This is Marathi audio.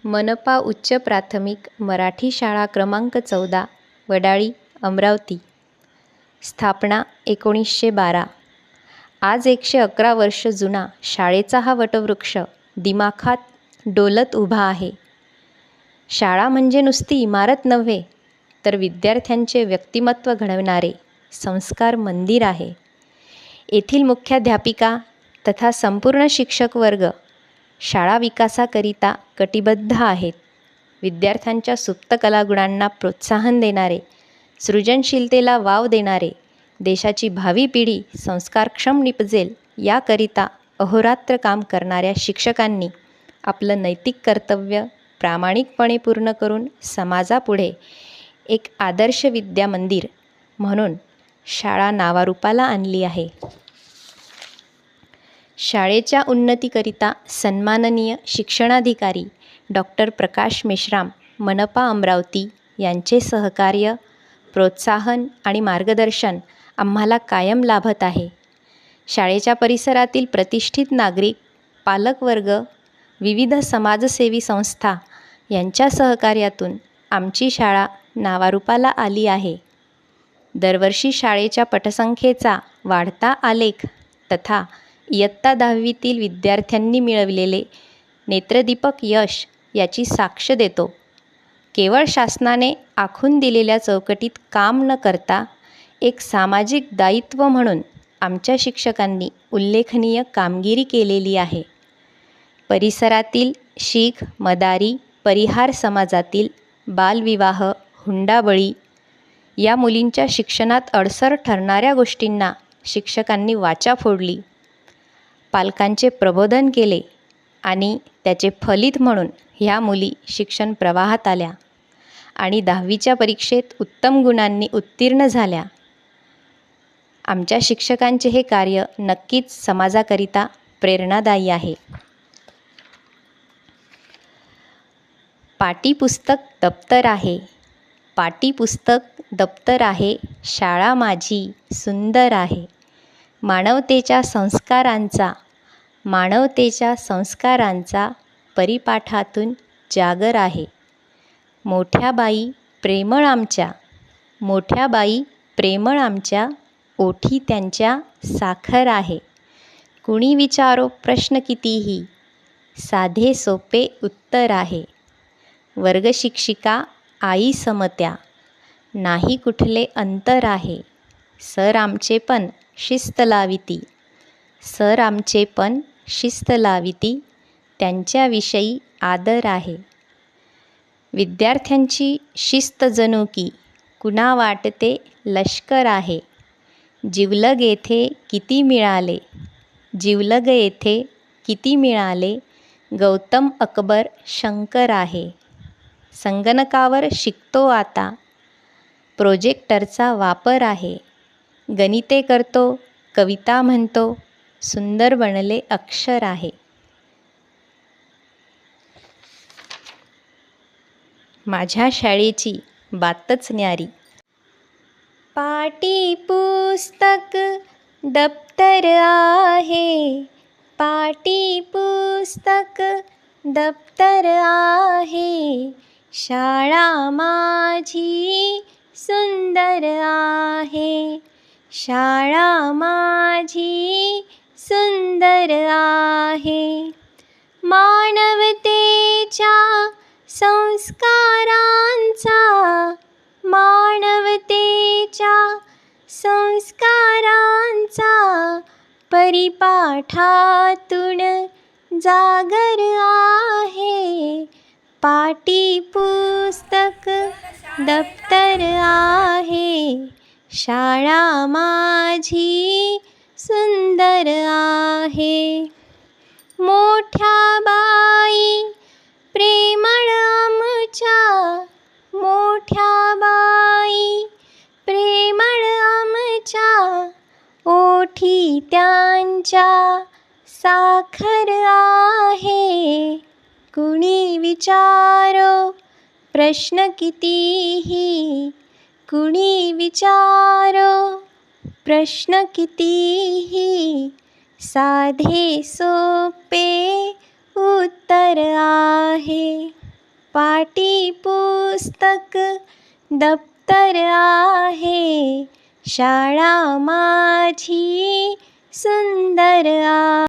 मनपा उच्च प्राथमिक मराठी शाळा क्रमांक 14 वडाळी अमरावती. स्थापना 1912. आज 111 वर्ष जुना शाळेचा हा वटवृक्ष दिमाखात डोलत उभा आहे. शाळा म्हणजे नुसती इमारत नव्हे, तर विद्यार्थ्यांचे व्यक्तिमत्व घडवणारे संस्कार मंदिर आहे. येथील मुख्याध्यापिका तथा संपूर्ण शिक्षक वर्ग शाळा विकासाकरिता कटिबद्ध आहेत. विद्यार्थ्यांच्या सुप्त कलागुणांना प्रोत्साहन देणारे, सृजनशीलतेला वाव देणारे, देशाची भावी पिढी संस्कारक्षम निपजेल याकरिता अहोरात्र काम करणाऱ्या शिक्षकांनी आपलं नैतिक कर्तव्य प्रामाणिकपणे पूर्ण करून समाजापुढे एक आदर्श विद्यामंदिर म्हणून शाळा नावारूपाला आणली आहे. शाळेच्या उन्नतीकरिता सन्माननीय शिक्षणाधिकारी डॉक्टर प्रकाश मेश्राम, मनपा अमरावती यांचे सहकार्य, प्रोत्साहन आणि मार्गदर्शन आम्हाला कायम लाभत आहे. शाळेच्या परिसरातील प्रतिष्ठित नागरिक, पालकवर्ग, विविध समाजसेवी संस्था यांच्या सहकार्यातून आमची शाळा नावारूपाला आली आहे. दरवर्षी शाळेच्या पटसंख्येचा वाढता आलेख तथा इयत्ता 10वीतील विद्यार्थ्यांनी मिळवलेले नेत्रदीपक यश याची साक्ष देतो. केवळ शासनाने आखून दिलेल्या चौकटीत काम न करता एक सामाजिक दायित्व म्हणून आमच्या शिक्षकांनी उल्लेखनीय कामगिरी केलेली आहे. परिसरातील शीख, मदारी, परिहार समाजातील बालविवाह, हुंडाबळी या मुलींच्या शिक्षणात अडसर ठरणाऱ्या गोष्टींना शिक्षकांनी वाचा फोडली. पालकांचे प्रबोधन केले आणि त्याचे फलित म्हणून ह्या मुली शिक्षण प्रवाहात आल्या आणि 10वीच्या परीक्षेत उत्तम गुणांनी उत्तीर्ण झाल्या. आमच्या शिक्षकांचे हे कार्य नक्कीच समाजाकरिता प्रेरणादायी आहे. पाटीपुस्तक दप्तर आहे, पाटीपुस्तक दप्तर आहे, शाळा माझी सुंदर आहे. मानवतेच्या संस्कारांचा परिपाठातून जागर आहे. मोठ्या बाई प्रेमळ आमच्या, ओठी त्यांच्या साखर आहे. कुणी विचारो प्रश्न कितीही, साधे सोपे उत्तर आहे. वर्गशिक्षिका आई समत्या, नाही कुठले अंतर आहे. सर आमचे पण शिस्त लाविती, त्यांच्याविषयी आदर आहे. विद्यार्थ्यांची शिस्त जणू की कुणा वाटते लष्कर आहे. जिवलग येथे किती मिळाले, गौतम अकबर शंकर आहे. संगणकावर शिकतो आता, प्रोजेक्टरचा वापर आहे. गणिते करतो, कविता म्हणतो, सुंदर बनले अक्षर आहे. माझ्या शाळेची बातच न्यारी. पाटीपुस्तक दप्तर आहे, पाटीपुस्तक दप्तर आहे. शाळा माझी सुंदर आहे, शाळा माझी सुंदर आहे. मानवतेच्या संस्कारांचा परिपाठातून जागर आहे. पाटीपुस्तक दप्तर आहे, शाळा माझी सुंदर आहे. मोठ्या बाई प्रेमळ आमच्या, मोठ्या बाई प्रेमळ आमच्या, ओठी त्यांच्या साखर आहे. कुणी विचारो प्रश्न कितीही, कुणी विचारो प्रश्न कितीही, साधे सोपे उत्तर आहे. पाटी पुस्तक दप्तर आहे, शाळा